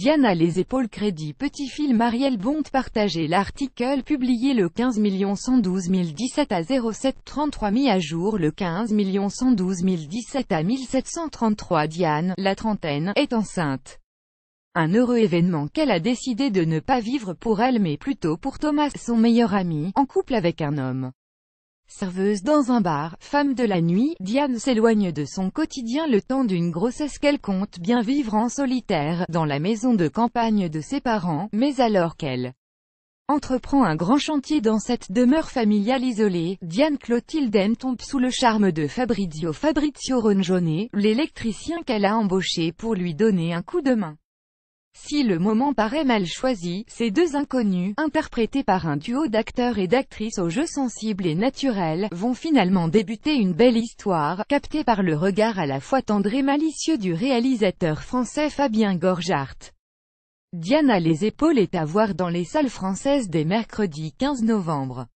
Diane a les épaules. Crédit Petit Film. Ariel Bond partagé l'article publié le 15 112 017 à 0733 mis à jour le 15 112 017 à 1733. Diane, la trentaine, est enceinte. Un heureux événement qu'elle a décidé de ne pas vivre pour elle mais plutôt pour Thomas, son meilleur ami, en couple avec un homme. Serveuse dans un bar, femme de la nuit, Diane s'éloigne de son quotidien le temps d'une grossesse qu'elle compte bien vivre en solitaire, dans la maison de campagne de ses parents, mais alors qu'elle entreprend un grand chantier dans cette demeure familiale isolée, Diane Clotilde tombe sous le charme de Fabrizio Rongione, l'électricien qu'elle a embauché pour lui donner un coup de main. Si le moment paraît mal choisi, ces deux inconnus, interprétés par un duo d'acteurs et d'actrices au jeu sensible et naturel, vont finalement débuter une belle histoire, captée par le regard à la fois tendre et malicieux du réalisateur français Fabien Gorgart. Diane a les épaules est à voir dans les salles françaises dès mercredi 15 novembre.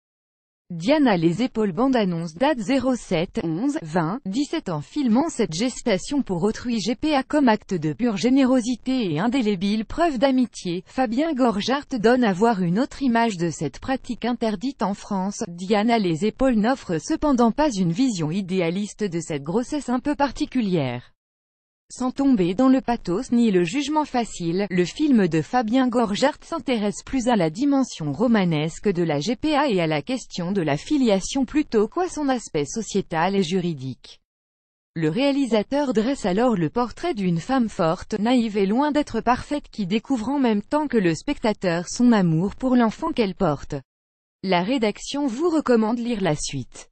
Diane a les épaules. Bande-annonce. Date 07 11 20 17 en filmant cette gestation pour autrui. GPA comme acte de pure générosité et indélébile preuve d'amitié, Fabien Gorgart donne à voir une autre image de cette pratique interdite en France. Diane a les épaules n'offre cependant pas une vision idéaliste de cette grossesse un peu particulière. Sans tomber dans le pathos ni le jugement facile, le film de Fabien Gorgart s'intéresse plus à la dimension romanesque de la GPA et à la question de la filiation plutôt qu'à son aspect sociétal et juridique. Le réalisateur dresse alors le portrait d'une femme forte, naïve et loin d'être parfaite qui découvre en même temps que le spectateur son amour pour l'enfant qu'elle porte. La rédaction vous recommande lire la suite.